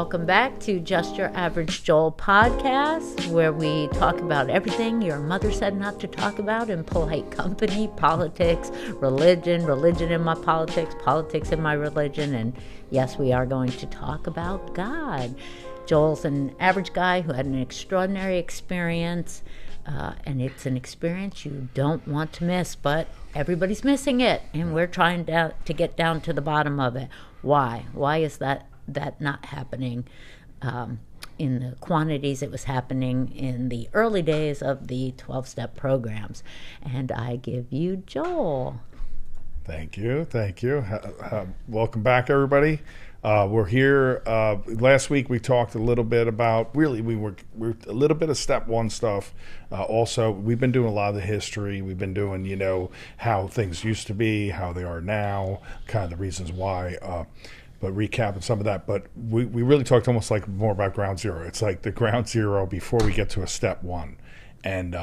welcome back to Just Your Average Joel podcast, where we talk about everything your mother said not to talk about in polite company: politics, religion in my politics in my religion, and yes, we are going to talk about God. Joel's an average guy who had an extraordinary experience, and it's an experience you don't want to miss, but everybody's missing it, and we're trying to get down to the bottom of it. Why? Why is that not happening in the quantities it was happening in the early days of the 12-step programs? And I give you Joel. Thank you. Welcome back, everybody. We're here. Last week we talked a little bit about, we're a little bit of step one stuff. Also, we've been doing a lot of the history. We've been doing, how things used to be, how they are now, kind of the reasons why. But recapping some of that. But we really talked almost like more about ground zero. It's like the ground zero before we get to a step one. And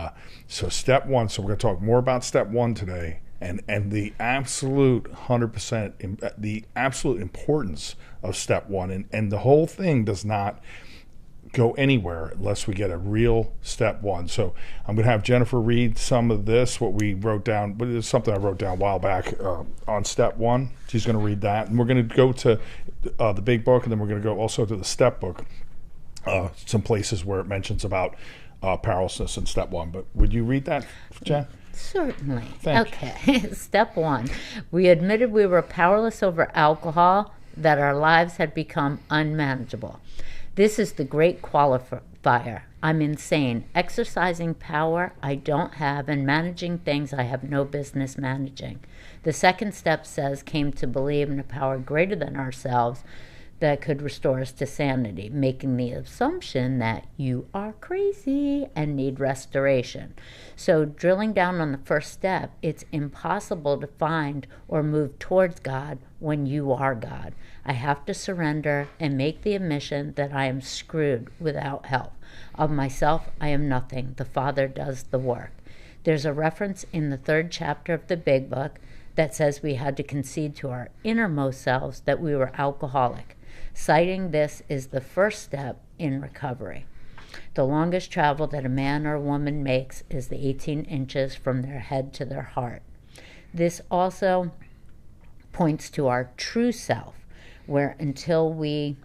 so step one, so we're going to talk more about step one today. And the absolute 100%, the absolute importance of step one. And the whole thing does not go anywhere unless we get a real step one. So I'm going to have Jennifer read some of this, what we wrote down, but it's something I wrote down a while back on step one. She's going to read that. And we're going to go to the big book, and then we're going to go also to the step book, some places where it mentions about powerlessness in step one. But would you read that, Jen? Certainly. Thanks. Okay. Step one. We admitted we were powerless over alcohol, that our lives had become unmanageable. This is the great qualifier. I'm insane, exercising power I don't have and managing things I have no business managing. The second step says came to believe in a power greater than ourselves that could restore us to sanity, making the assumption that you are crazy and need restoration. So drilling down on the first step, it's impossible to find or move towards God when you are God. I have to surrender and make the admission that I am screwed without help. Of myself, I am nothing. The Father does the work. There's a reference in the 3rd chapter of the Big Book that says we had to concede to our innermost selves that we were alcoholic. Citing this is the first step in recovery. The longest travel that a man or a woman makes is the 18 inches from their head to their heart. This also points to our true self, where until we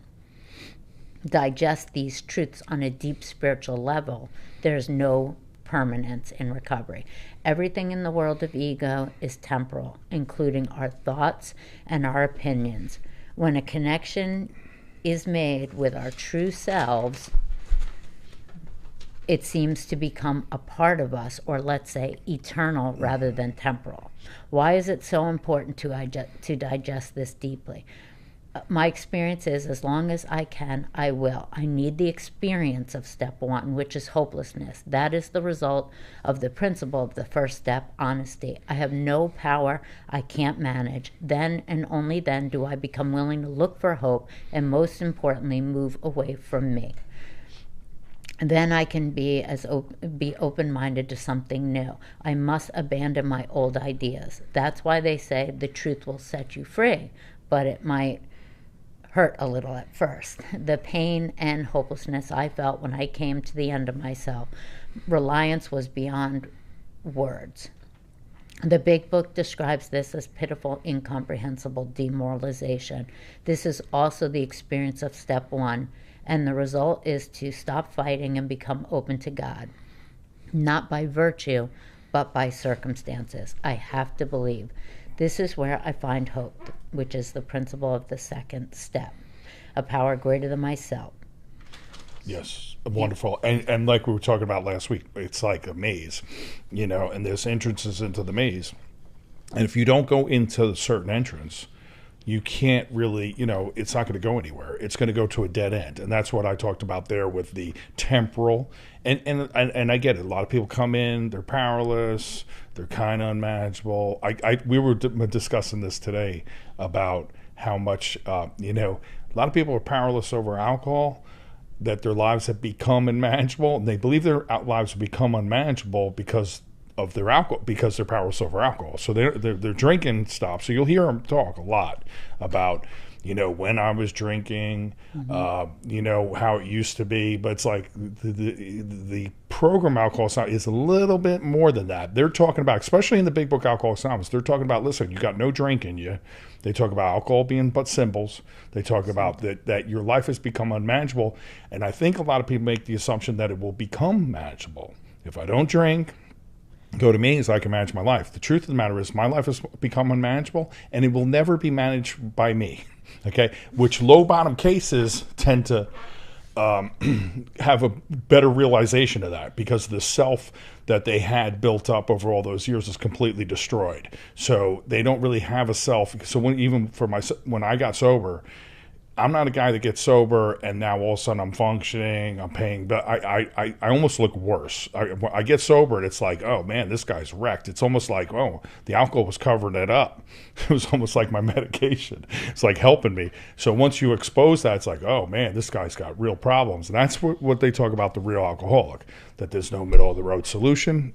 digest these truths on a deep spiritual level, there's no permanence in recovery. Everything in the world of ego is temporal, including our thoughts and our opinions. When a connection is made with our true selves, it seems to become a part of us, or let's say eternal rather than temporal. Why is it so important to digest this deeply? My experience is, as long as I can, I will. I need the experience of step one, which is hopelessness. That is the result of the principle of the first step, honesty. I have no power I can't manage. Then and only then do I become willing to look for hope, and most importantly, move away from me. Then I can be open-minded to something new. I must abandon my old ideas. That's why they say the truth will set you free, but it might hurt a little at first. The pain and hopelessness I felt when I came to the end of myself, reliance was beyond words. The Big Book describes this as pitiful, incomprehensible demoralization. This is also the experience of step one, and the result is to stop fighting and become open to God, not by virtue, but by circumstances. I have to believe. This is where I find hope, which is the principle of the second step, a power greater than myself. Yes, wonderful. And like we were talking about last week, it's like a maze, and there's entrances into the maze. And if you don't go into a certain entrance, you can't really, it's not going to go anywhere. It's going to go to a dead end. And that's what I talked about there with the temporal. And I get it. A lot of people come in, they're powerless, they're kind of unmanageable. We were discussing this today about how much, a lot of people are powerless over alcohol, that their lives have become unmanageable, and they believe their lives have become unmanageable because of their alcohol, because they're powerless over alcohol. So their drinking stops. So you'll hear them talk a lot about, when I was drinking, how it used to be. But it's like the program Alcoholics Anonymous is a little bit more than that. They're talking about, especially in the big book Alcoholics Anonymous, they're talking about, listen, you got no drink in you. They talk about alcohol being but symbols. They talk about that your life has become unmanageable. And I think a lot of people make the assumption that it will become manageable. If I don't drink, go to meetings, I can manage my life. The truth of the matter is my life has become unmanageable, and it will never be managed by me. Okay, which low bottom cases tend to have a better realization of that, because the self that they had built up over all those years is completely destroyed. So they don't really have a self. So when I got sober, I'm not a guy that gets sober and now all of a sudden I'm functioning, I'm paying, but I almost look worse. I get sober and it's like, oh man, this guy's wrecked. It's almost like, oh, the alcohol was covering it up. It was almost like my medication. It's like helping me. So once you expose that, it's like, oh man, this guy's got real problems. And that's what they talk about, the real alcoholic, that there's no middle of the road solution.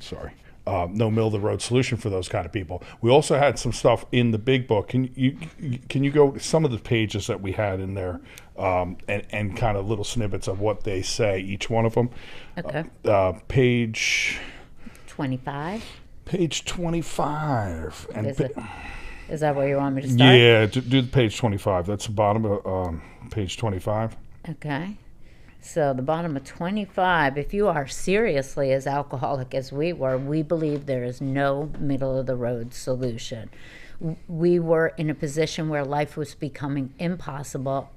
No middle of the road solution for those kind of people. We also had some stuff in the big book. Can you go to some of the pages that we had in there, and kind of little snippets of what they say, each one of them? Okay. Page 25. Page 25. And is that where you want me to start? Yeah, do the page 25. That's the bottom of page 25. Okay. So the bottom of 25, if you are seriously as alcoholic as we were, we believe there is no middle-of-the-road solution. We were in a position where life was becoming impossible,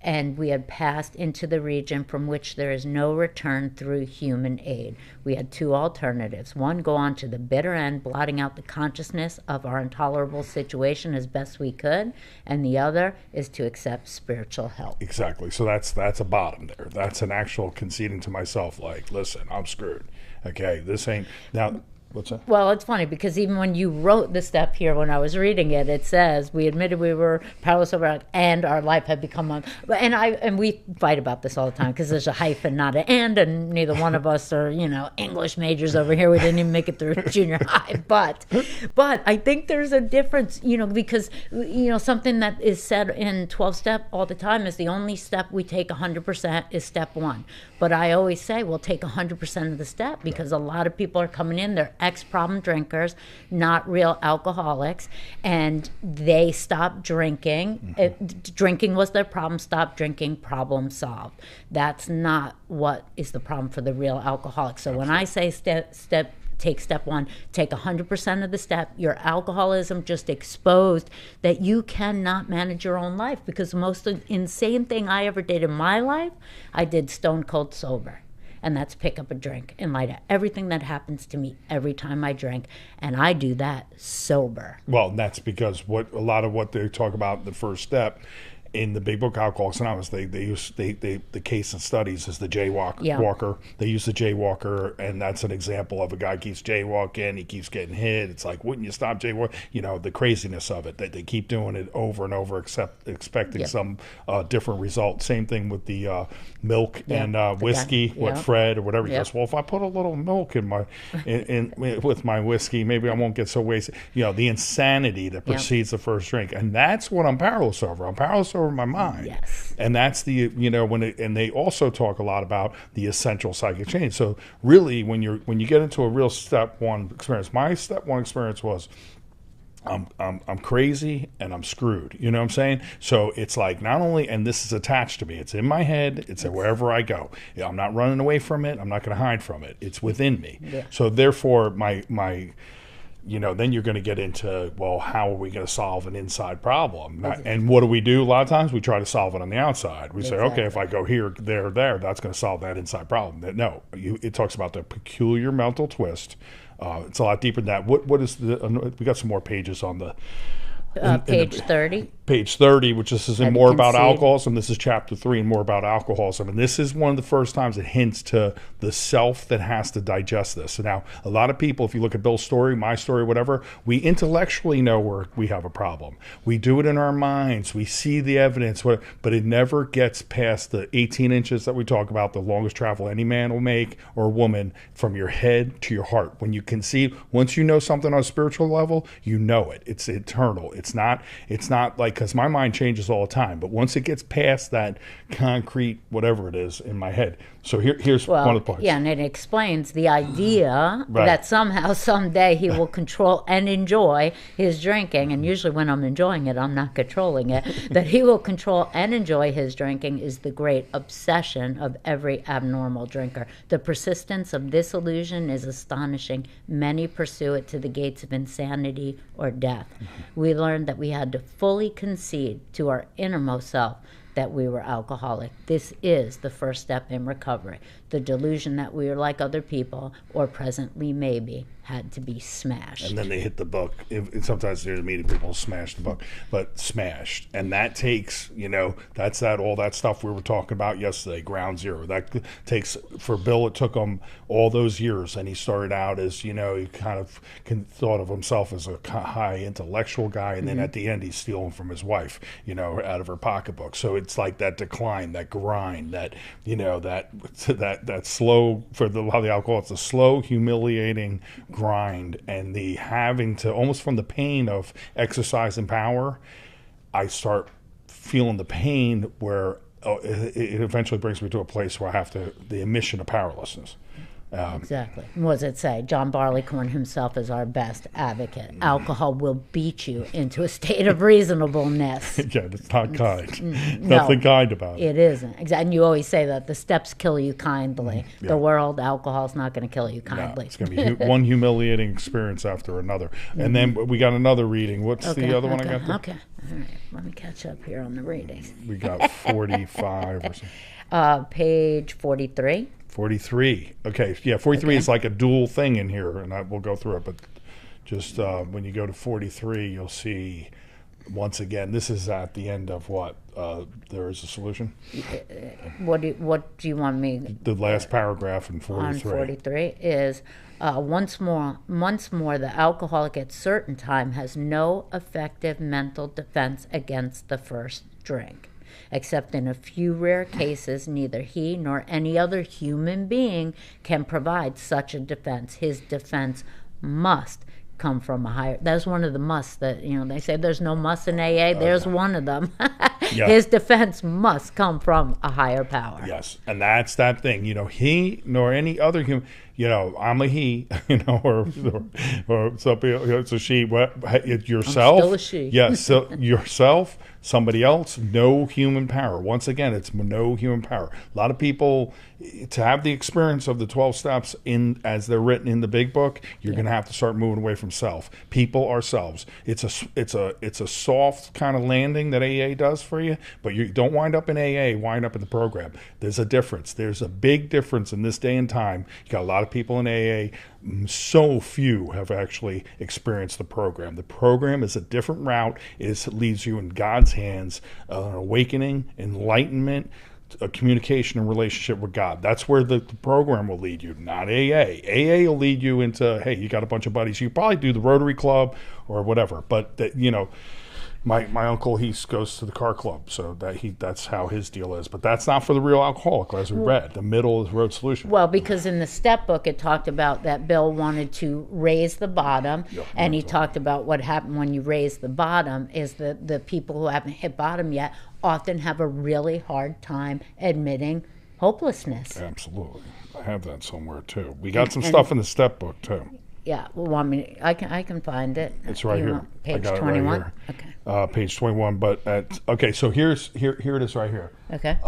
and we had passed into the region from which there is no return through human aid. We had two alternatives. One, go on to the bitter end, blotting out the consciousness of our intolerable situation as best we could, and the other is to accept spiritual help. Exactly. So that's a bottom there. That's an actual conceding to myself, like, listen, I'm screwed. Okay, this ain't... Now... What's that? Well, it's funny because even when you wrote the step here, when I was reading it, it says we admitted we were powerless over and our life had become and we fight about this all the time because there's a hyphen, not an and neither one of us are English majors over here. We didn't even make it through junior high, but I think there's a difference, because something that is said in 12-step all the time is the only step we take 100% is step one. But I always say we'll take 100% of the step because a lot of people are coming in, they're ex-problem drinkers, not real alcoholics, and they stopped drinking. Drinking was their problem, stopped drinking, problem solved. That's not what is the problem for the real alcoholic. So when I say take step one, take 100% of the step. Your alcoholism just exposed that you cannot manage your own life, because the most insane thing I ever did in my life, I did stone cold sober. And that's pick up a drink in light of everything that happens to me every time I drink. And I do that sober. Well, that's because a lot of what they talk about in the first step in the big book Alcoholics Anonymous, they use the case and studies is the jaywalker. They use the jaywalker, and that's an example of a guy keeps jaywalking, he keeps getting hit. It's like, wouldn't you stop jaywalking? The craziness of it, that they keep doing it over and over, expecting some different result. Same thing with the milk and whiskey. Fred or whatever, he goes, well, if I put a little milk in my with my whiskey, maybe I won't get so wasted. The insanity that precedes the first drink, and that's what I'm powerless over. I'm powerless over my mind. Yes. And that's the and they also talk a lot about the essential psychic change. So really when you get into a real step one experience, my step one experience was I'm crazy and I'm screwed. You know what I'm saying? So it's like, not only, and this is attached to me, it's in my head, it's wherever I go. I'm not running away from it, I'm not going to hide from it. It's within me. Yeah. So therefore my then you're going to get into, well, how are we going to solve an inside problem? And what do? A lot of times we try to solve it on the outside. We say, okay, if I go here, there, that's going to solve that inside problem. No, it talks about the peculiar mental twist. It's a lot deeper than that. What is we got some more pages on the... Page 30. Page 30, which is more about alcoholism. This is chapter 3 and more about alcoholism. And this is one of the first times it hints to the self that has to digest this. So now, a lot of people, if you look at Bill's story, my story, whatever, we intellectually know where we have a problem. We do it in our minds. We see the evidence, but it never gets past the 18 inches that we talk about, the longest travel any man will make or woman, from your head to your heart. When you conceive, once you know something on a spiritual level, you know it. It's eternal. It's not like because my mind changes all the time. But once it gets past that concrete, whatever it is in my head. So here's one of the parts. Yeah, and it explains the idea Right. that somehow, someday, he will control and enjoy his drinking. And usually when I'm enjoying it, I'm not controlling it. That he will control and enjoy his drinking is the great obsession of every abnormal drinker. The persistence of this illusion is astonishing. Many pursue it to the gates of insanity or death. We learned that we had to fully concede to our innermost self that we were alcoholic. This is the first step in recovery. The delusion that we are like other people, or presently maybe, had to be smashed. And then they hit the book. Sometimes there's a meeting, people smash the book, but smashed. And that takes, that's all that stuff we were talking about yesterday, ground zero. That takes, for Bill, it took him all those years. And he started out as, he kind of thought of himself as a high intellectual guy. And then at the end, he's stealing from his wife, out of her pocketbook. So it's like that decline, that grind, that, that slow, for a lot of the alcohol, it's a slow, humiliating grind, and the having to, almost from the pain of exercise and power, I start feeling the pain where it eventually brings me to a place where I have to, the admission of powerlessness. Exactly. What does it say? John Barleycorn himself is our best advocate. Alcohol will beat you into a state of reasonableness. Yeah, it's not kind. Nothing kind about it. It isn't. Exactly. And you always say that the steps kill you kindly. Yeah. The world, alcohol's not going to kill you kindly. No, it's going to be one humiliating experience after another. And then we got another reading. What's the other one I got there? Okay. All right. Let me catch up here on the readings. We got 45 or something. Page 43. 43. Okay. Yeah, 43 is like a dual thing in here, and we'll go through it. But just when you go to 43, you'll see, once again, this is at the end of what? There is a solution? What do you want me? The last paragraph in 43. On 43 is, once more, the alcoholic at certain time has no effective mental defense against the first drink. Except in a few rare cases, neither he nor any other human being can provide such a defense. His defense must come from a higher. That's one of the musts that, they say there's no must in AA. There's one of them. Yeah. His defense must come from a higher power. Yes, and that's that thing. He nor any other human. I'm a he. Or something. It's a she. Yourself. I'm still a she. Yes. So yourself. Somebody else, no human power. Once again, it's no human power. A lot of people, to have the experience of the 12 steps as they're written in the big book, you're going to have to start moving away from self. People are selves. It's a soft kind of landing that AA does for you, but you don't wind up in AA, wind up in the program. There's a difference. There's a big difference in this day and time. You got a lot of people in AA. So few have actually experienced the program. The program is a different route. It leaves you in God's hands, an awakening, enlightenment, a communication and relationship with God. That's where the program will lead you, not AA. AA will lead you into, hey, you got a bunch of buddies. You probably do the Rotary Club or whatever, but my uncle, he goes to the car club, so that's how his deal is. But that's not for the real alcoholic, as we read. The middle is road solution. Well, because in the step book, it talked about that Bill wanted to raise the bottom, and he talked about what happened when you raise the bottom is that the people who haven't hit bottom yet often have a really hard time admitting hopelessness. Absolutely. I have that somewhere, too. We got some stuff in the step book, too. Yeah, well, I can find it. It's right here. Page I got 21. It right here. Okay. Page 21. But so here it is right here. Okay.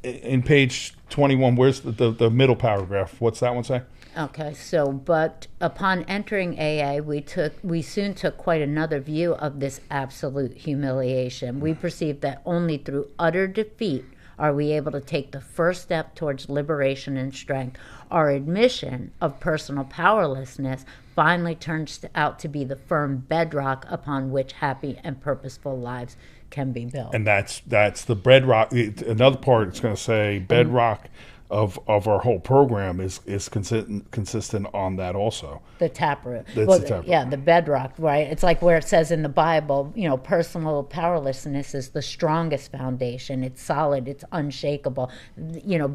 In page 21, where's the middle paragraph? What's that one say? Okay. So, but upon entering AA, we soon took quite another view of this absolute humiliation. We perceived that only through utter defeat are we able to take the first step towards liberation and strength. Our admission of personal powerlessness finally turns out to be the firm bedrock upon which happy and purposeful lives can be built. And that's the bedrock. Another part, it's going to say bedrock of our whole program is consistent on that also. The taproot. The taproot. Yeah, the bedrock, right? It's like where it says in the Bible, personal powerlessness is the strongest foundation. It's solid, it's unshakable.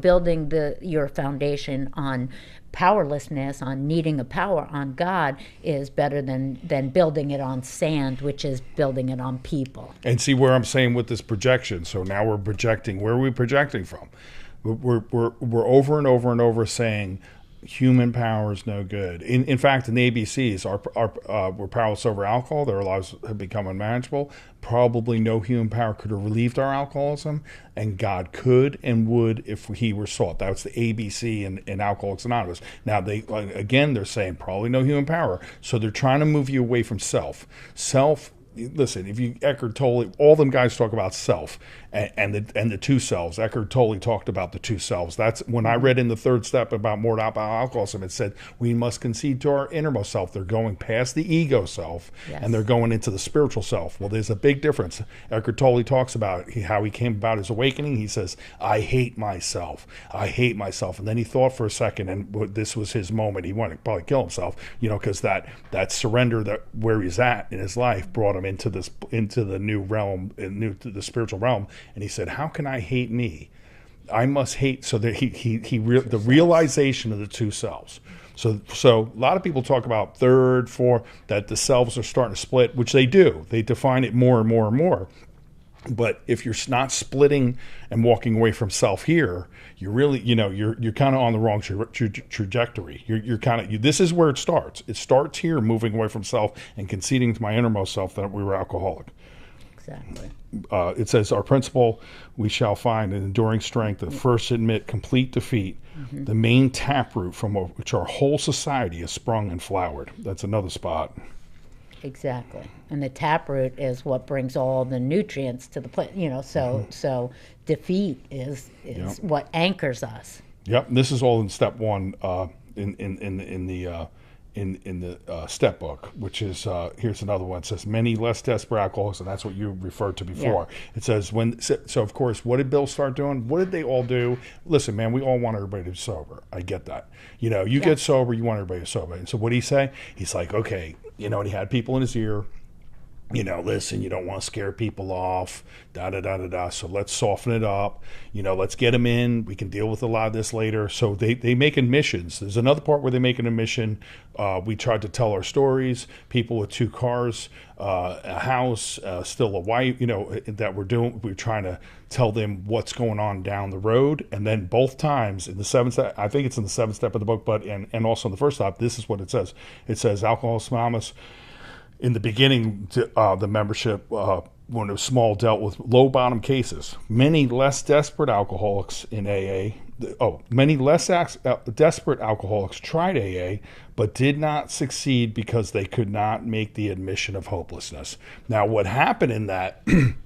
Building your foundation on powerlessness, on needing a power on God, is better than building it on sand, which is building it on people. And see where I'm saying with this projection. So now we're projecting. Where are we projecting from? We're over and over and over saying human power is no good. In fact, in the ABCs, we're powerless over alcohol. Their lives have become unmanageable. Probably no human power could have relieved our alcoholism, and God could and would if he were sought. That's the ABC in Alcoholics Anonymous. Now, they're saying probably no human power. So they're trying to move you away from self. Listen, if you Eckhart Tolle, all them guys talk about self and the two selves. Eckhart Tolle talked about the two selves. That's when I read in the third step about more about alcoholism. It said we must concede to our innermost self. They're going past the ego self, yes, and they're going into the spiritual self. Well, there's a big difference. Eckhart Tolle talks about how he came about his awakening. He says, "I hate myself. I hate myself." And then he thought for a second, and this was his moment. He wanted to probably kill himself, because that surrender that where he's at in his life brought him into the new realm, to the spiritual realm. And he said, "How can I hate me? I must hate." So that the realization of the two selves. So a lot of people talk about third, fourth, that the selves are starting to split, which they do. They define it more and more and more. But if you're not splitting and walking away from self here, you're really, you're kind of on the wrong trajectory. You're kind of, this is where it starts. It starts here, moving away from self and conceding to my innermost self that we were alcoholic. Exactly. It says, our principle, we shall find an enduring strength that first admit complete defeat, the main taproot from which our whole society is sprung and flowered. That's another spot. Exactly. And the taproot is what brings all the nutrients to the plant, so defeat is Yep. what anchors us. Yep. This is all in step one in the step book, which is here's another one. It says many less desperate alcoholics, and that's what you referred to before. Yeah. It says so of course, what did Bill start doing? What did they all do? Listen, man, we all want everybody to be sober. I get that. You get sober, you want everybody to be sober. And so what did he say? He's like, okay, and he had people in his ear. Listen, you don't want to scare people off, da-da-da-da-da, so let's soften it up. Let's get them in. We can deal with a lot of this later. So they make admissions. There's another part where they make an admission. We tried to tell our stories, people with 2 cars, a house, still a wife, that we're trying to tell them what's going on down the road. And then both times in the 7th step, I think it's in the 7th step of the book, but and also in the first step, this is what it says. It says, Alcoholics Anonymous, in the beginning, the membership, when it was small, dealt with low bottom cases. Many less desperate alcoholics in AA. Many less desperate alcoholics tried AA, but did not succeed because they could not make the admission of hopelessness. Now, what happened in that, and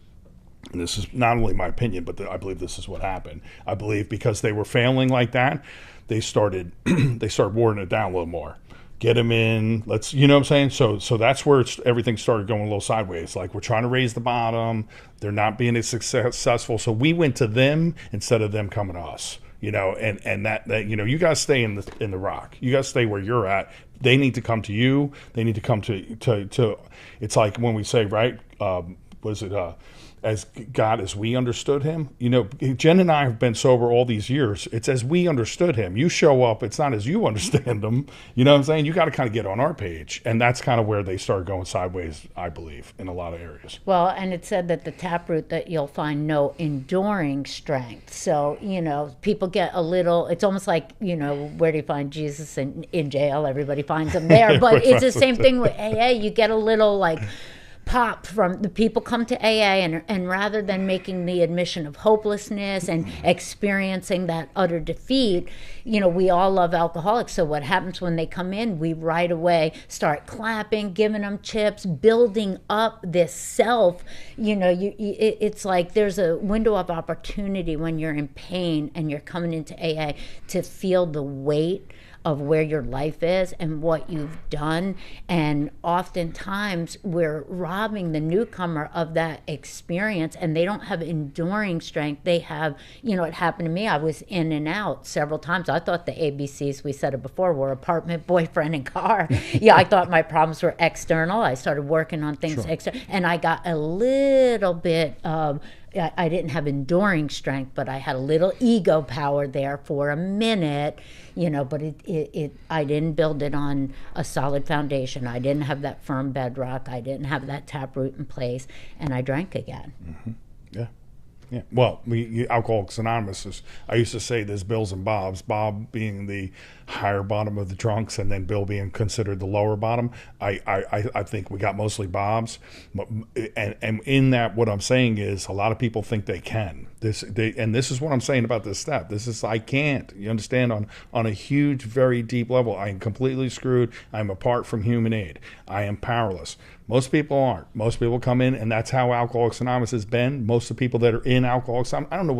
this is not only my opinion, but I believe this is what happened. I believe because they were failing like that, they started watering it down a little more. Get them in. Let's, what I'm saying? So that's where everything started going a little sideways. Like, we're trying to raise the bottom. They're not being as successful. So we went to them instead of them coming to us. And that you guys stay in the rock. You guys stay where you're at. They need to come to you. They need to come to. It's like when we say, right? As God as we understood him. Jen and I have been sober all these years. It's as we understood him. You show up, it's not as you understand him. You know what I'm saying? You got to kind of get on our page. And that's kind of where they started going sideways, I believe, in a lot of areas. Well, and it said that the taproot that you'll find no enduring strength. So, people get a little, it's almost like, where do you find Jesus in jail? Everybody finds him there. But it's the same thing with AA. You get a little like pop from the people come to AA, and rather than making the admission of hopelessness and experiencing that utter defeat, we all love alcoholics. So what happens when they come in, we right away start clapping, giving them chips, building up this self. It's like there's a window of opportunity when you're in pain and you're coming into AA to feel the weight of where your life is and what you've done. And oftentimes we're robbing the newcomer of that experience, and they don't have enduring strength. They have, it happened to me. I was in and out several times. I thought the ABCs, we said it before, were apartment, boyfriend, and car. I thought my problems were external. I started working on things external, and I got a little bit I didn't have enduring strength, but I had a little ego power there for a minute, but I didn't build it on a solid foundation. I didn't have that firm bedrock. I didn't have that taproot in place, and I drank again. Mm-hmm. Yeah. Yeah. Well, Alcoholics Anonymous I used to say there's Bills and Bobs, Bob being the higher bottom of the trunks and then Bill being considered the lower bottom. I think we got mostly Bobs. And in that, what I'm saying is a lot of people think they can. This is what I'm saying about this step. This is, I can't. You understand? On a huge, very deep level, I am completely screwed. I'm apart from human aid. I am powerless. Most people aren't. Most people come in, and that's how Alcoholics Anonymous has been. Most of the people that are in Alcoholics Anonymous, I don't know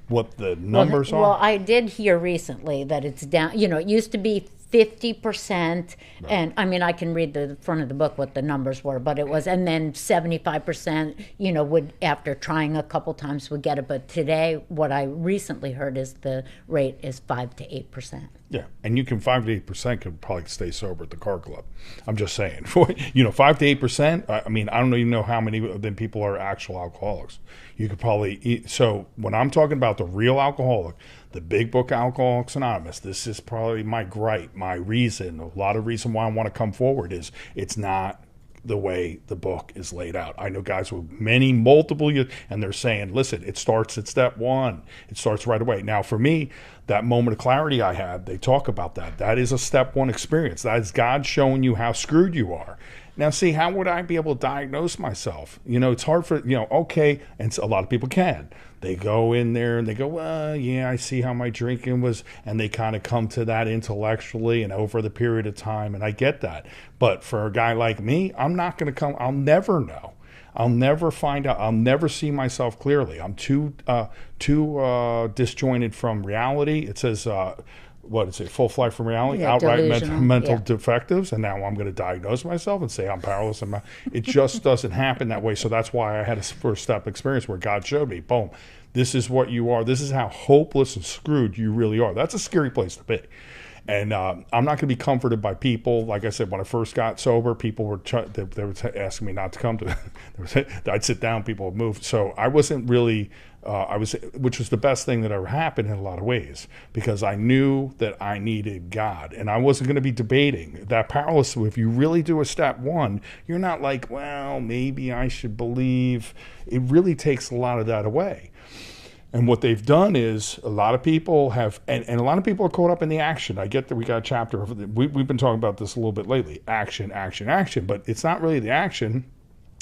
what the numbers are. Well, I did hear recently that it's down. It used to be 50%, right. And I mean, I can read the front of the book what the numbers were, but it was, and then 75%, would, after trying a couple times, would get it. But today, what I recently heard is the rate is 5 to 8%. Yeah, and you can 5 to 8% could probably stay sober at the car club. I'm just saying, 5 to 8%. I mean, I don't even know how many of them people are actual alcoholics. You could probably eat. So when I'm talking about the real alcoholic, the big book Alcoholics Anonymous, this is probably my gripe, my reason, a lot of reason why I want to come forward is it's not the way the book is laid out. I know guys with multiple years, and they're saying, listen, it starts at step 1. It starts right away. Now, for me, that moment of clarity I had, they talk about that. That is a step 1 experience. That is God showing you how screwed you are. Now, see, how would I be able to diagnose myself? It's hard for, okay, and a lot of people can. They go in there and they go, well, yeah, I see how my drinking was, and they kind of come to that intellectually and over the period of time, and I get that. But for a guy like me, I'm not going to come, I'll never know. I'll never find out. I'll never see myself clearly. I'm too disjointed from reality. It says, what is it? Full flight from reality, outright mental defectives. And now I'm going to diagnose myself and say I'm powerless. It just doesn't happen that way. So that's why I had a first step experience where God showed me, boom, this is what you are. This is how hopeless and screwed you really are. That's a scary place to be. And I'm not going to be comforted by people. Like I said, when I first got sober, people were they were asking me not to come to. I'd sit down, people would move. So I wasn't really. Which was the best thing that ever happened in a lot of ways, because I knew that I needed God, and I wasn't going to be debating that powerless. If you really do a step 1, you're not like, well, maybe I should believe. It really takes a lot of that away. And what they've done is a lot of people have, and a lot of people are caught up in the action. I get that we got a chapter, we've been talking about this a little bit lately, action, action, action, but it's not really the action,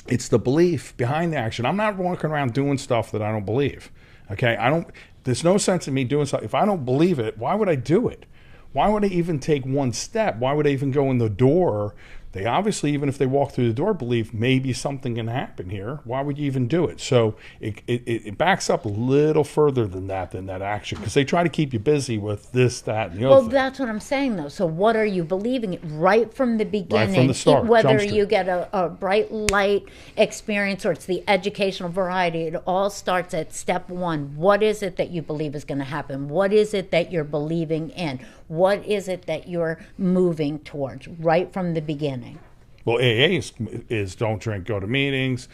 it's the belief behind the action. I'm not walking around doing stuff that I don't believe, okay? There's no sense in me doing stuff. If I don't believe it, why would I do it? Why would I even take one step? Why would I even go in the door? They obviously, even if they walk through the door, believe maybe something can happen here. Why would you even do it? So it backs up a little further than that action, because they try to keep you busy with this, that, and the other thing. Well, that's what I'm saying, though. So what are you believing right from the beginning? Right from the start. Whether you get a bright light experience or it's the educational variety, it all starts at step 1. What is it that you believe is going to happen? What is it that you're believing in? What is it that you're moving towards right from the beginning? Well, AA is don't drink, go to meetings,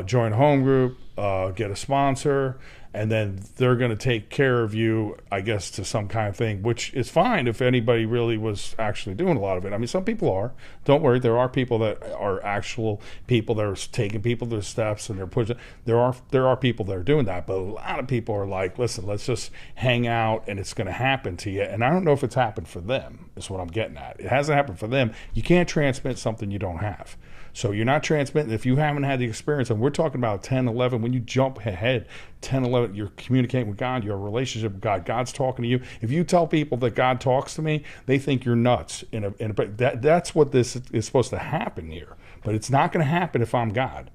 join a home group, get a sponsor, and then they're going to take care of you, I guess, to some kind of thing, which is fine if anybody really was actually doing a lot of it. I mean, some people are. Don't worry, there are people that are actual people that are taking people to the steps and they're pushing. There are people that are doing that, but a lot of people are like, listen, let's just hang out and it's going to happen to you. And I don't know if it's happened for them, is what I'm getting at. It hasn't happened for them. You can't transmit something you don't have. So you're not transmitting. If you haven't had the experience, and we're talking about 10, 11, when you jump ahead, 10, 11, you're communicating with God, your relationship with God, God's talking to you. If you tell people that God talks to me, they think you're nuts. That's what this is supposed to happen here. But it's not going to happen if I'm God.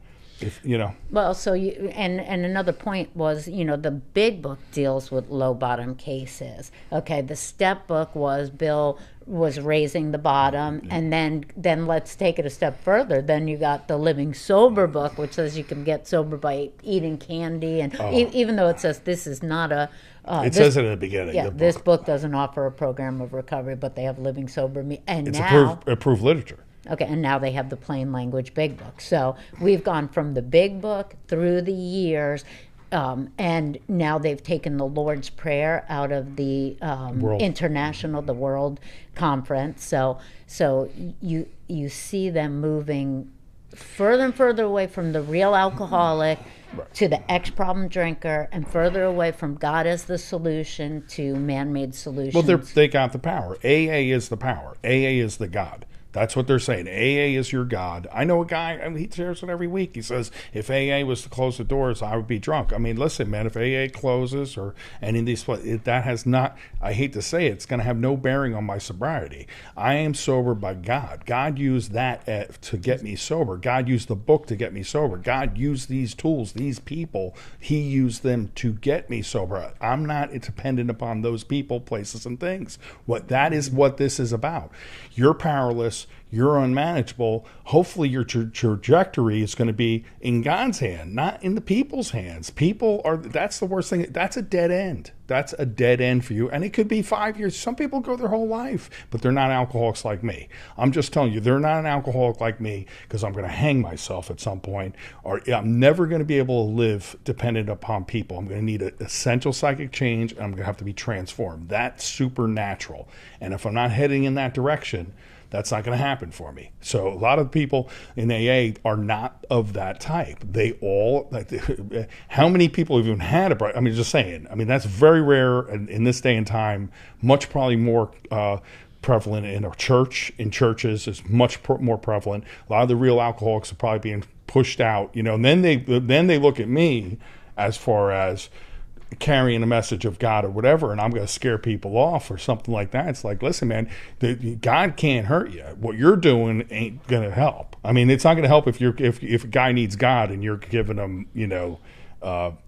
Well, so and another point was, the big book deals with low bottom cases. Okay, the step book was Bill was raising the bottom, and then let's take it a step further. Then you got the living sober book, which says you can get sober by eating candy, and even though it says this is not a says it at the beginning. Yeah, this book doesn't offer a program of recovery, but they have living sober and it's now approved literature. Okay, and now they have the plain language big book. So we've gone from the big book through the years, And now they've taken the Lord's Prayer out of the the World Conference. So you see them moving further and further away from the real alcoholic to the ex-problem drinker, and further away from God as the solution to man-made solutions. Well, they got the power. AA is the power. AA is the God. That's what they're saying. AA is your God. I know a guy, I mean, he shares it every week. He says, if AA was to close the doors, I would be drunk. I mean, listen, man, if AA closes or any of these, that has not, I hate to say it, it's going to have no bearing on my sobriety. I am sober by God. God used that to get me sober. God used the book to get me sober. God used these tools, these people. He used them to get me sober. I'm not dependent upon those people, places, and things. That is what this is about. You're powerless. You're unmanageable. Hopefully your trajectory is going to be in God's hand, not in the people's hands. That's the worst thing. That's a dead end. That's a dead end for you. And it could be 5 years. Some people go their whole life, but they're not alcoholics like me. I'm just telling you, they're not an alcoholic like me because I'm going to hang myself at some point, or I'm never going to be able to live dependent upon people. I'm going to need an essential psychic change, and I'm going to have to be transformed. That's supernatural. And if I'm not heading in that direction, that's not going to happen for me. So a lot of people in AA are not of that type. They all, how many people have even had a, I mean, just saying, I mean, that's very rare in this day and time, much probably more prevalent in a church, in churches, is much more prevalent. A lot of the real alcoholics are probably being pushed out, and then they look at me as far as carrying a message of God or whatever, and I'm going to scare people off or something like that. It's like, listen, man, God can't hurt you. What you're doing ain't going to help. I mean, it's not going to help if a guy needs God and you're giving him,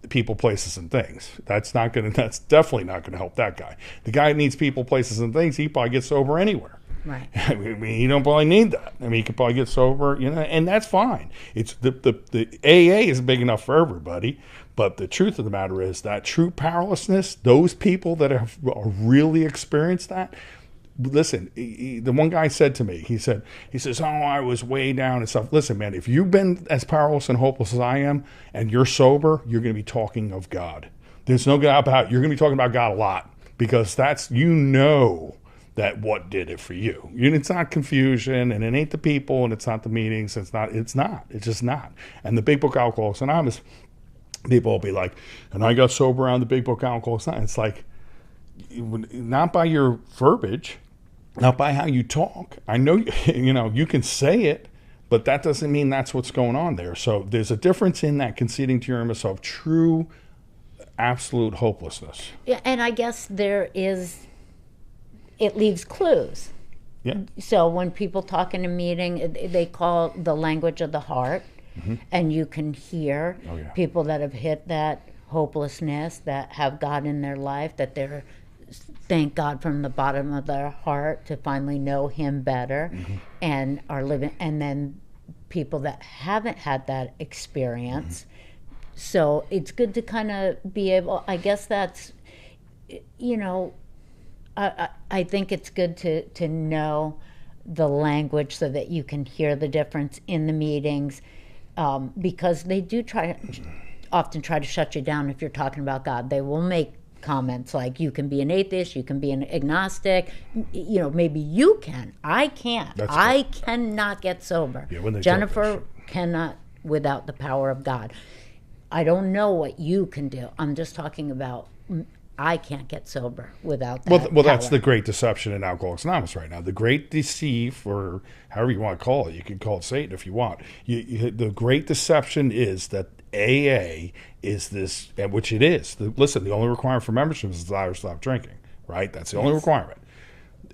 people, places, and things. That's definitely not going to help that guy. The guy needs people, places, and things. He probably gets sober anywhere. Right. I mean, you don't probably need that. I mean, you could probably get sober, and that's fine. It's the AA is big enough for everybody. But the truth of the matter is that true powerlessness, those people that have really experienced that, listen, the one guy said to me, he says, oh, I was way down and stuff. Listen, man, if you've been as powerless and hopeless as I am and you're sober, you're going to be talking of God. There's no doubt about it. You're going to be talking about God a lot because that's, that what did it for you. It's not confusion, and it ain't the people, and it's not the meetings. It's just not. And the Big Book Alcoholics Anonymous, people will be like, and I got sober around the Big Book Alcoholics Anonymous. It's like, not by your verbiage, not by how you talk. I know, you can say it, but that doesn't mean that's what's going on there. So there's a difference in that conceding to yourself true, absolute hopelessness. Yeah, and I guess it leaves clues. Yeah. So when people talk in a meeting, they call the language of the heart. Mm-hmm. And you can hear people that have hit that hopelessness, that have God in their life, that they're thank God from the bottom of their heart to finally know Him better, mm-hmm. and are living. And then people that haven't had that experience. Mm-hmm. So it's good to kind of be able. I guess that's, I think it's good to know the language so that you can hear the difference in the meetings. Because they do often try to shut you down if you're talking about God. They will make comments like, you can be an atheist, you can be an agnostic, maybe you can. I can't. I cannot get sober. Yeah, Jennifer cannot without the power of God. I don't know what you can do. I'm just talking about, I can't get sober without that. Well, that's the great deception in Alcoholics Anonymous right now. The great deceive, or however you want to call it, you can call it Satan if you want. The great deception is that AA is this, which it is. Listen, the only requirement for membership is desire to stop drinking, right? That's the only requirement.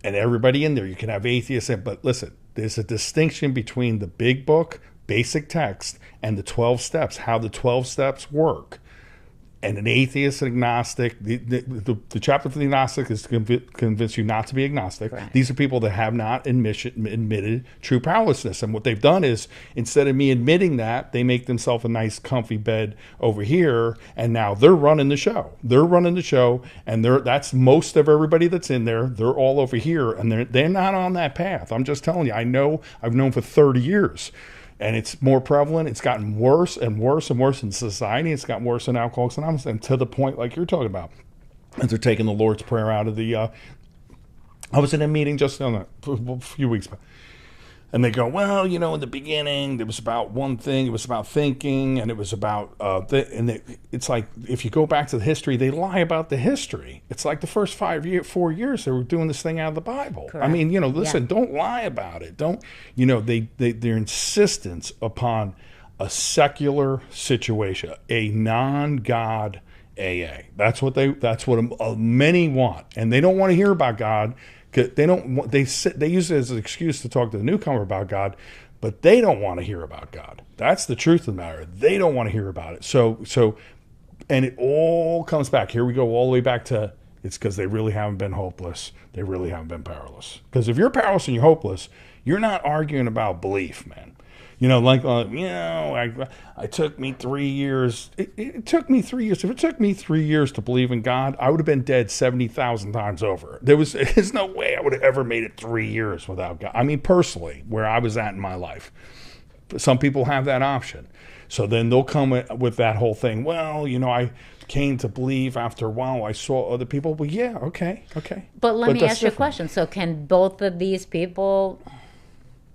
And everybody in there, you can have atheists in, but listen, there's a distinction between the big book, basic text, and the 12 steps, how the 12 steps work. And an atheist, agnostic, the chapter for the agnostic is to convince you not to be agnostic. Right. These are people that have not admitted true powerlessness. And what they've done is, instead of me admitting that, they make themselves a nice, comfy bed over here, and now they're running the show. And that's most of everybody that's in there. They're all over here, and they're not on that path. I'm just telling you, I've known for 30 years. and it's more prevalent. It's gotten worse and worse and worse in society. It's gotten worse in Alcoholics Anonymous, and to the point like you're talking about, as they're taking the Lord's Prayer out of the. I was in a meeting just a few weeks back. And they go, well, in the beginning, it was about one thing. It was about thinking, and it was about, it's like, if you go back to the history, they lie about the history. It's like the first 4 years, they were doing this thing out of the Bible. Correct. I mean, listen, don't lie about it. Don't, their insistence upon a secular situation, a non-God AA. That's what many want. And they don't want to hear about God. They use it as an excuse to talk to the newcomer about God, but they don't want to hear about God. That's the truth of the matter. They don't want to hear about it. So, and it all comes back. Here we go all the way back to it's because they really haven't been hopeless. They really haven't been powerless. Because if you're powerless and you're hopeless, you're not arguing about belief, man. I took me 3 years. It took me 3 years. If it took me 3 years to believe in God, I would have been dead 70,000 times over. There's no way I would have ever made it 3 years without God. I mean, personally, where I was at in my life. Some people have that option. So then they'll come with that whole thing. Well, I came to believe after a while. I saw other people. Well, yeah, okay. But let me ask you a question. So can both of these people...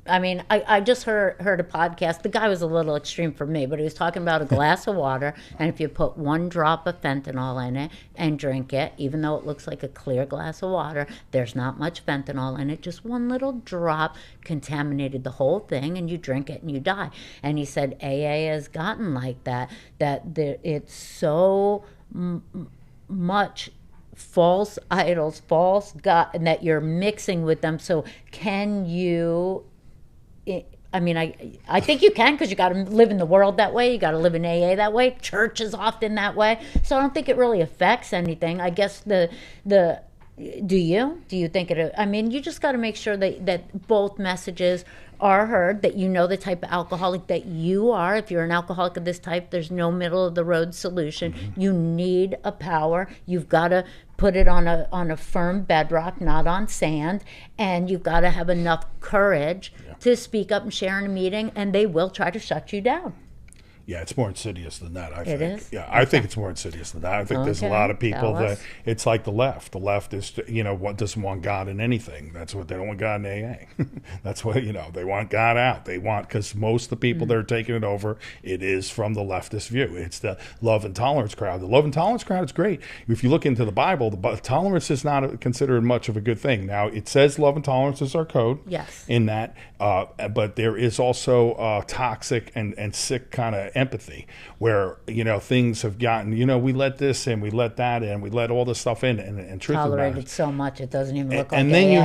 I mean, I just heard a podcast. The guy was a little extreme for me, but he was talking about a glass of water, and if you put 1 drop of fentanyl in it and drink it, even though it looks like a clear glass of water, there's not much fentanyl in it. Just 1 little drop contaminated the whole thing, and you drink it and you die. And he said AA has gotten like that it's so much false idols, false God, and that you're mixing with them. So can you... I mean, I think you can, because you got to live in the world that way. You got to live in AA that way. Church is often that way. So I don't think it really affects anything. I guess do you think it? I mean, you just got to make sure that both messages are heard, that the type of alcoholic that you are. If you're an alcoholic of this type, there's no middle of the road solution. Mm-hmm. You need a power. You've got to put it on a firm bedrock, not on sand, and you've got to have enough courage to speak up and share in a meeting, and they will try to shut you down. Yeah, it's more insidious than that, I think. It is? Yeah, I think it's more insidious than that. I think there's a lot of people that it's like the left. The left is, what doesn't want God in anything. That's what they don't want God in AA. That's what, they want God out. They want, because most of the people that are taking it over, it is from the leftist view. It's the love and tolerance crowd. The love and tolerance crowd is great. If you look into the Bible, tolerance is not considered much of a good thing. Now, it says love and tolerance is our code. Yes. In that, but there is also toxic and sick kind of empathy where things have gotten we let this in, we let that in, we let all this stuff in, and truth tolerated so much it doesn't even look like and then AA. you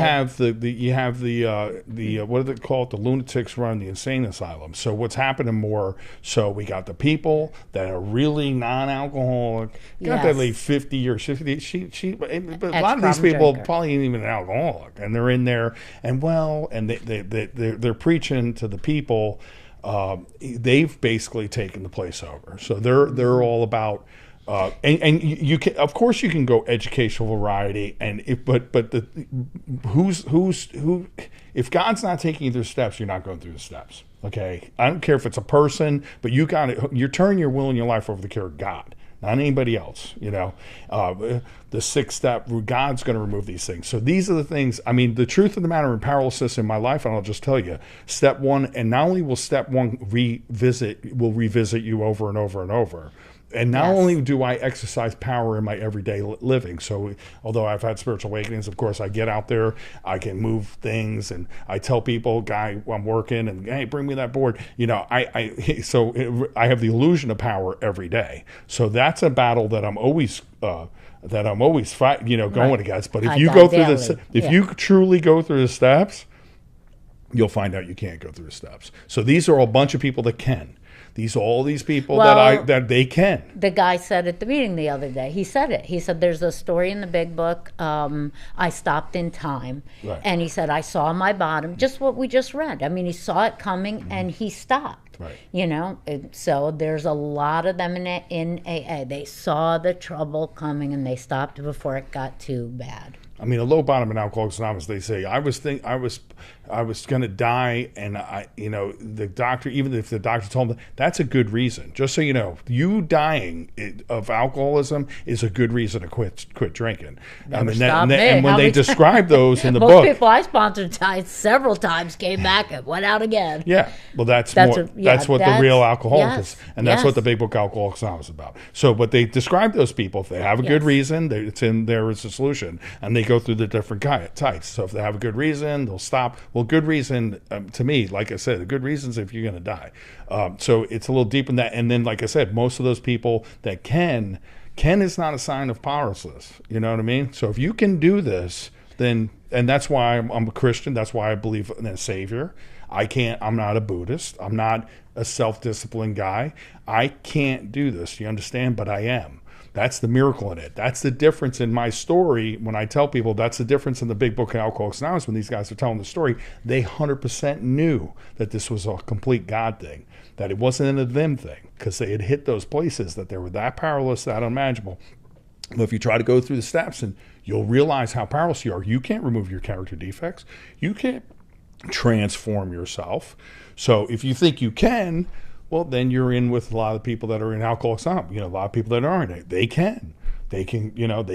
have the what do they call it, the lunatics run the insane asylum. So what's happening more, so we got the people that are really non-alcoholic, got that lady 50 years, but a lot of these people probably ain't even an alcoholic, and they're in there and they're preaching to the people. They've basically taken the place over. So they're all about, and you can, of course, you can go educational variety, who? If God's not taking you through steps, you're not going through the steps. Okay, I don't care if it's a person, but you're turning your will and your life over to the care of God, not anybody else. The 6th step, God's going to remove these things. So these are the things. I mean, the truth of the matter in powerlessness in my life, and I'll just tell you, step 1, and not only will step 1 revisit you over and over and over. And not only do I exercise power in my everyday living, so although I've had spiritual awakenings, of course, I get out there, I can move things, and I tell people, guy, I'm working, and hey, bring me that board. I have the illusion of power every day. So that's a battle that I'm always going against. But if you go through you truly go through the steps, you'll find out you can't go through the steps. So these are a bunch of people that can. All these people that they can. The guy said at the meeting the other day, he said it. He said, there's a story in the big book, I stopped in time. Right. And he said, I saw my bottom, just what we just read. I mean, he saw it coming and he stopped. Right. So there's a lot of them in AA. They saw the trouble coming and they stopped before it got too bad. I mean, a low bottom in Alcoholics Anonymous, they say, I was going to die, and the doctor, even if the doctor told me, that's a good reason. Just so you know, you dying of alcoholism is a good reason to quit drinking. And when they describe those in the book, most people I sponsored died several times, came back and went out again. Yeah, well, that's what the real alcoholic is, and that's what the big book Alcoholics Anonymous is about. So, but they describe those people. If they have a good reason, there is a solution, and they go through the different types. So, if they have a good reason, they'll stop. Well, good reason to me, like I said, a good reason is if you're going to die. So it's a little deep in that. And then, like I said, most of those people that can is not a sign of powerlessness. You know what I mean? So if you can do this, then, and that's why I'm a Christian. That's why I believe in a Savior. I'm not a Buddhist. I'm not a self-disciplined guy. I can't do this. You understand? But I am. That's the miracle in it. That's the difference in my story. When I tell people, that's the difference in the big book of Alcoholics Anonymous. When these guys are telling the story, they 100% knew that this was a complete God thing, that it wasn't a them thing, because they had hit those places that they were that powerless, that unmanageable. But if you try to go through the steps, and you'll realize how powerless you are. You can't remove your character defects. You can't transform yourself. So if you think you can, well, then you're in with a lot of people that are in Alcoholics Anonymous. A lot of people that aren't. They can, they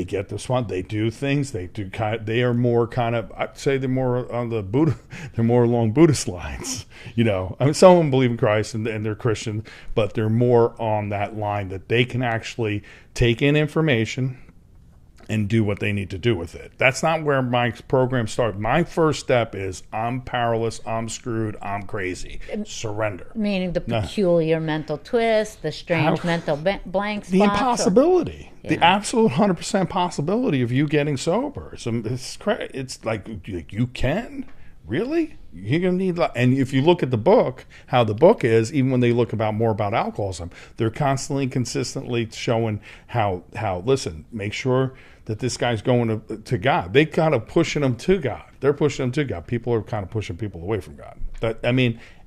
get this one. They do things. They are more kind of, I'd say they're more on the Buddha. They're more along Buddhist lines. Some of them believe in Christ and they're Christian, but they're more on that line that they can actually take in information and do what they need to do with it. That's not where my program started. My first step is I'm powerless, I'm screwed, I'm crazy. Surrender. Meaning the peculiar mental twist, the strange mental blank spots. The impossibility. The absolute 100% possibility of you getting sober. It's like you can? Really? You're going to need, and if you look at the book, how the book is, even when they look more about alcoholism, they're constantly, consistently showing how listen, make sure that this guy's going to God. They kind of pushing them to God. They're pushing them to God. People are kind of pushing people away from God.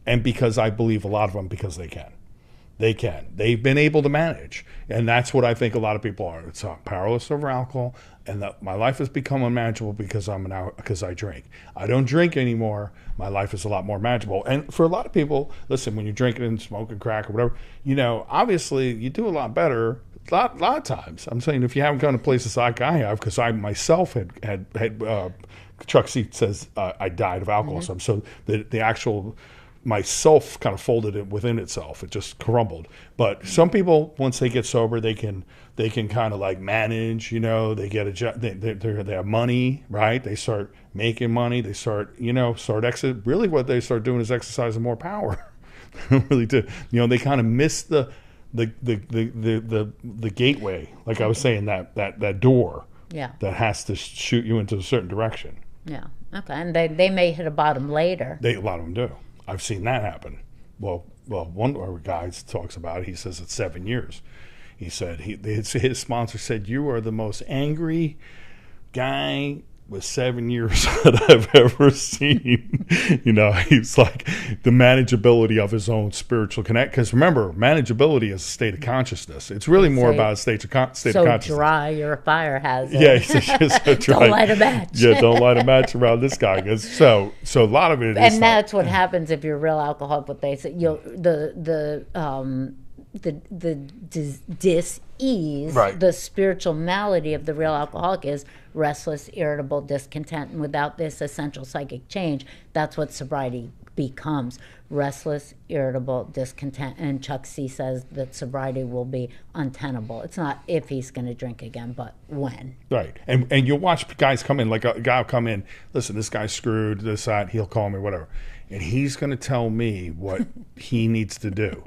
And because I believe a lot of them, because they can. They can. They've been able to manage. And that's what I think a lot of people are. It's powerless over alcohol, and that my life has become unmanageable because I drink. I don't drink anymore. My life is a lot more manageable. And for a lot of people, listen, when you're drinking and smoking crack or whatever, obviously you do a lot better. A lot of times. I'm saying if you haven't gone to places like I have, because I myself had Chuck C says I died of alcoholism. So the actual myself kind of folded it within itself. It just crumbled. But some people, once they get sober, they can kind of like manage. They get a job. They have money, right? They start making money. They start exit. Really, what they start doing is exercising more power. Really do. They kind of miss the gateway, like I was saying, that door that has to shoot you into a certain direction. Yeah. Okay. And they may hit a bottom later. A lot of them do. I've seen that happen. Well, one of our guys talks about it. He says it's 7 years. He said his sponsor said, "You are the most angry guy with 7 years that I've ever seen." He's like the manageability of his own spiritual connect. Because remember, manageability is a state of consciousness. It's really more about a state of consciousness. So dry, your fire has it. Yeah, he's so dry. Don't light a match. Yeah, don't light a match around this guy. So a lot of it is. And that's what happens if you're a real alcoholic. What they say, the dis-ease, right. The spiritual malady of the real alcoholic is restless, irritable, discontent. And without this essential psychic change, that's what sobriety becomes. Restless, irritable, discontent. And Chuck C says that sobriety will be untenable. It's not if he's going to drink again, but when. Right. And you'll watch guys come in, like a guy will come in, listen, this guy's screwed, this, that, he'll call me, whatever. And he's going to tell me what he needs to do.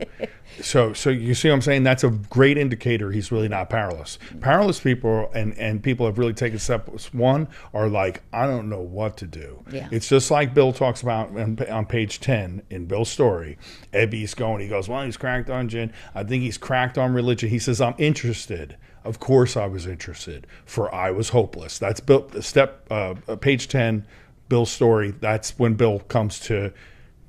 So you see what I'm saying? That's a great indicator he's really not powerless. Powerless people and people have really taken steps. One are like, I don't know what to do. Yeah. It's just like Bill talks about on page 10 in Bill's story. Ebby's going, he goes, well, he's cracked on gin. I think he's cracked on religion. He says, I'm interested. Of course I was interested, for I was hopeless. That's Bill, page 10, Bill's story. That's when Bill comes to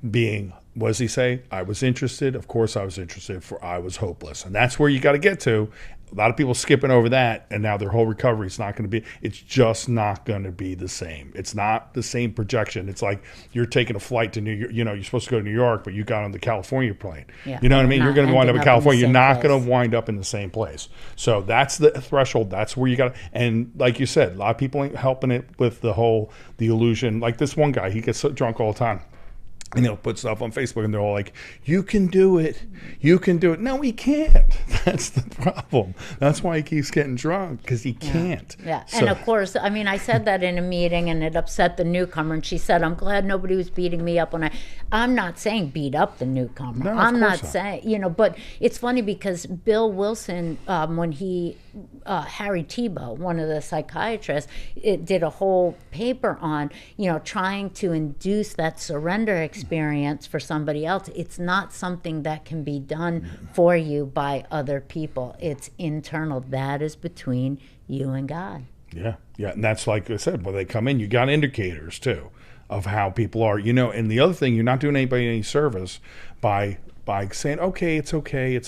being, what does he say? I was interested. Of course I was interested, for I was hopeless. And that's where you got to get to. A lot of people skipping over that, and now their whole recovery is not going to be, it's just not going to be the same. It's not the same projection. It's like you're taking a flight to New York, you're supposed to go to New York, but you got on the California plane. Yeah. You know what I mean? You're going to wind up in California. You're not place. going to wind up in the same place. So that's the threshold. That's where you got to, and like you said, a lot of people ain't helping it with the illusion. Like this one guy, he gets so drunk all the time. And he'll put stuff on Facebook, and they're all like, you can do it. You can do it. No, he can't. That's the problem. That's why he keeps getting drunk, because he can't. Yeah. So, and of course, I mean, I said that in a meeting, and it upset the newcomer. And she said, I'm glad nobody was beating me up I'm not saying beat up the newcomer. No, I'm not saying, but it's funny because Bill Wilson, when Harry Tebow, one of the psychiatrists, did a whole paper on, trying to induce that surrender experience for somebody else. It's not something that can be done for you by other people. It's internal. That is between you and God. Yeah. And that's like I said, when they come in, you got indicators too of how people are, and the other thing, you're not doing anybody any service by saying, okay, it's okay.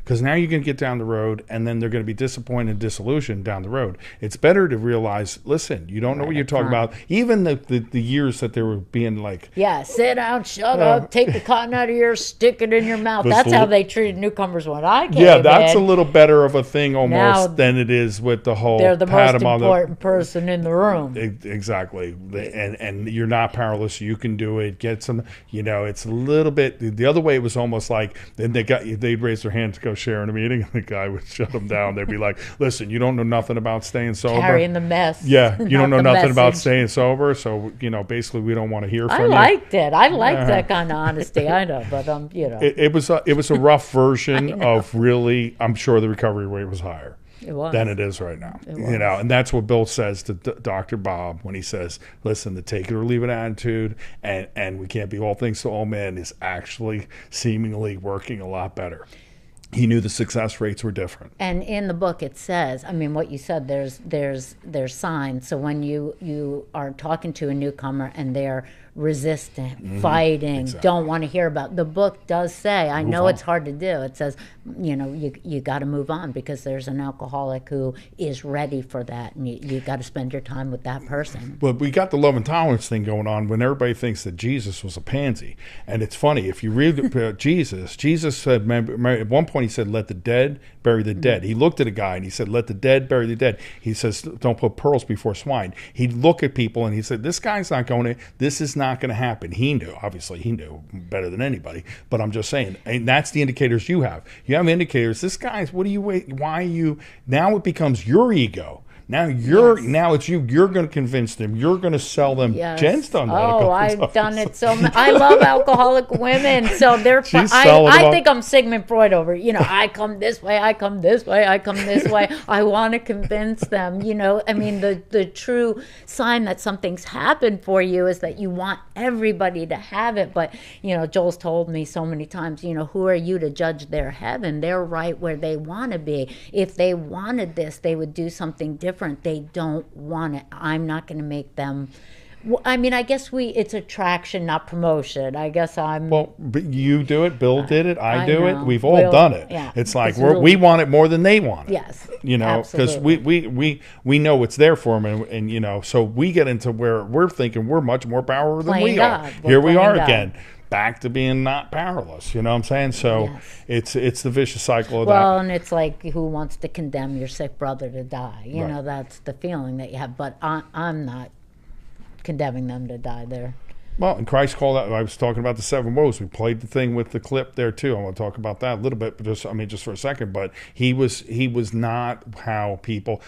Because now you're going to get down the road, and then they're going to be disappointed and disillusioned down the road. It's better to realize, listen, you don't know what you're talking about. Even the years that they were being like... Yeah, sit down, shut up, take the cotton out of your ears, stick it in your mouth. That's how they treated newcomers when I came in. Yeah, that's a little better of a thing almost than it is with the whole... They're the most important person in the room. Exactly. And you're not powerless. You can do it. Get some... it's a little bit... The other way, it was almost like they'd raise their hand to go share in a meeting, and the guy would shut them down. They'd be like, listen, you don't know nothing about staying sober. Carrying the mess. Yeah, you don't know nothing about staying sober, so, basically we don't want to hear from you. I liked it. I liked that kind of honesty. I know, but, It was a rough version of really, I'm sure the recovery rate was higher. Than it is right now. And that's what Bill says to Dr. Bob when he says, listen, the take it or leave it attitude and we can't be all things to all men is actually seemingly working a lot better. He knew the success rates were different. And in the book it says, what you said, there's signs. So when you are talking to a newcomer and they're resistant, fighting, don't want to hear about, the book does say, I know it's hard to do. It says, you got to move on because there's an alcoholic who is ready for that, and you got to spend your time with that person. But we got the love and tolerance thing going on when everybody thinks that Jesus was a pansy. And it's funny, if you read Jesus said, at one point he said, let the dead bury the dead. He looked at a guy and he said, let the dead bury the dead. He says, don't put pearls before swine. He'd look at people and he said, this guy's not going to, this is not going to happen. He knew, obviously he knew better than anybody, but I'm just saying, and that's the indicators you have. You have indicators. This guy's, why are you, now it becomes your ego. Now now it's you. You're going to convince them. You're going to sell them. Yes. Jen's done that. I've done it so much. I love alcoholic women, so they're. I think I'm Sigmund Freud over. I come this way. I come this way. I come this way. I want to convince them. The true sign that something's happened for you is that you want everybody to have it. But Joel's told me so many times. Who are you to judge their heaven? They're right where they want to be. If they wanted this, they would do something different. They don't want it. I'm not going to make them. I guess it's attraction, not promotion. I guess I'm. Well, but you do it. Bill did it. I do it. We've all done it. Yeah, it's like we want it more than they want it. Yes. Because we know it's there for them, and so we get into where we're thinking we're much more powerful than we are. Here we are again. Back to being not powerless, you know what I'm saying? So it's the vicious cycle of that. Well, and it's like, who wants to condemn your sick brother to die? That's the feeling that you have. But I'm not condemning them to die there. Well, and Christ called out, I was talking about the seven woes. We played the thing with the clip there too. I want to talk about that a little bit, but just for a second. But he was not how people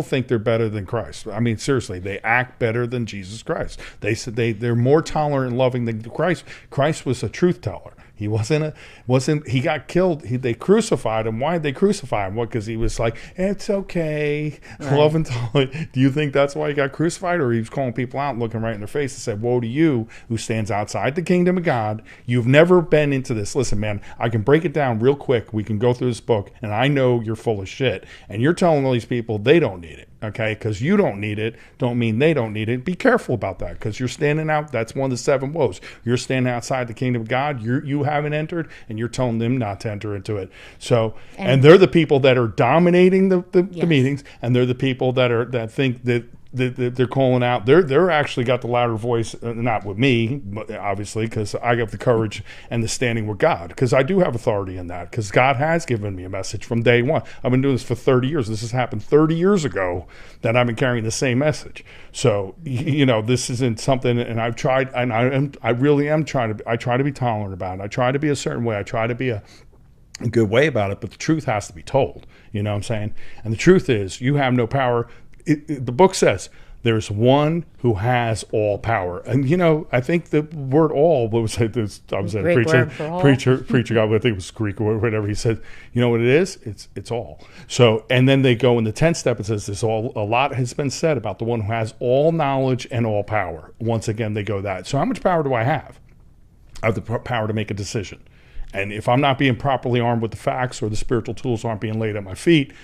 think they're better than Christ. Seriously, they act better than Jesus Christ. They said they're more tolerant and loving than Christ. Christ was a truth teller. He he got killed. They crucified him. Why did they crucify him? What? Because he was like, it's okay. Right. Love and tolerance. Do you think that's why he got crucified? Or he was calling people out, looking right in their face and said, woe to you who stands outside the kingdom of God. You've never been into this. Listen, man, I can break it down real quick. We can go through this book, and I know you're full of shit. And you're telling all these people they don't need it. okay? Because you don't need it, don't mean they don't need it. Be careful about that, because you're standing out. That's one of the 7 woes. You're standing outside the kingdom of God. You haven't entered, and you're telling them not to enter into it. So, and they're the people that are dominating the meetings, and they're the people that think that they're calling out. They're actually got the louder voice, not with me, but obviously, because I got the courage and the standing with God, because I do have authority in that, because God has given me a message from day one. I've been doing this for 30 years. This has happened 30 years ago that I've been carrying the same message. So, this isn't something, and I've tried, and I really am trying to, I try to be tolerant about it. I try to be a certain way. I try to be a good way about it, but the truth has to be told. You know what I'm saying? And the truth is, you have no power. The book says there's one who has all power. And, I think the word all, what was it? I was a preacher, guy, I think it was Greek or whatever. He said, you know what it is? It's all. So, and then they go in the 10th step and says a lot has been said about the one who has all knowledge and all power. Once again, they go that. So how much power do I have? I have the power to make a decision. And if I'm not being properly armed with the facts, or the spiritual tools aren't being laid at my feet,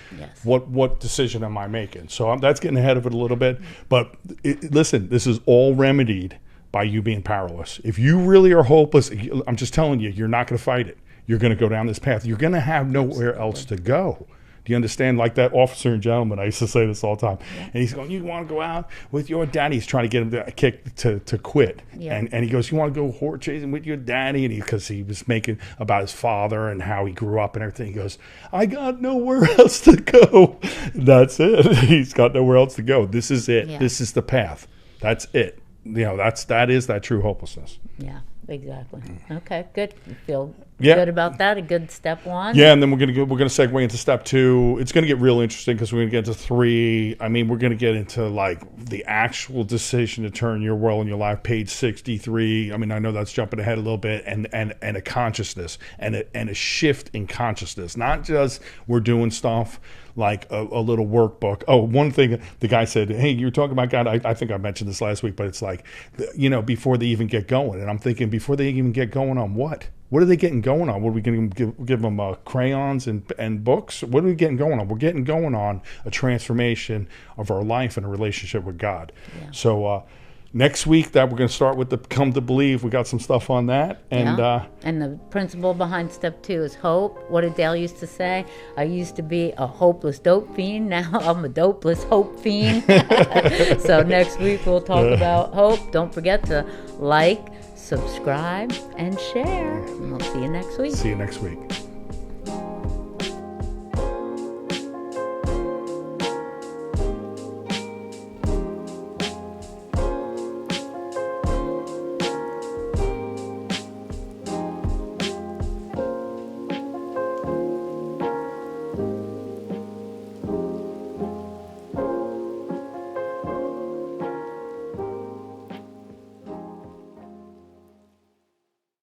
what decision am I making? So that's getting ahead of it a little bit. But listen, this is all remedied by you being powerless. If you really are hopeless, I'm just telling you, you're not going to fight it. You're going to go down this path. You're going to have nowhere else to go. Do you understand? Like that officer and gentleman, I used to say this all the time. Yeah. And he's going, you want to go out with your daddy? He's trying to get him to quit. Yeah. And he goes, you want to go horse chasing with your daddy? And because he was making about his father and how he grew up and everything. He goes, I got nowhere else to go. That's it. He's got nowhere else to go. This is it. Yeah. This is the path. That's it. That is that true hopelessness. Yeah. Exactly. Okay, good. You feel good about that? A good step 1? Yeah, and then we're gonna segue into step 2. It's gonna get real interesting, because we're gonna get to 3. I mean, we're gonna get into like the actual decision to turn your world and your life. Page 63. I mean, I know that's jumping ahead a little bit, and a consciousness and a shift in consciousness. Not just we're doing stuff like a little workbook. Oh, one thing, the guy said, hey, you're talking about God. I think I mentioned this last week, but it's like, before they even get going. And I'm thinking, before they even get going on what? What are they getting going on? What are we going to give them crayons and books? What are we getting going on? We're getting going on a transformation of our life and a relationship with God. Yeah. So, next week, that we're going to start with the come to believe. We got some stuff on that. And the principle behind step 2 is hope. What did Dale used to say? I used to be a hopeless dope fiend. Now I'm a dopeless hope fiend. So next week we'll talk about hope. Don't forget to like, subscribe, and share. And we'll see you next week.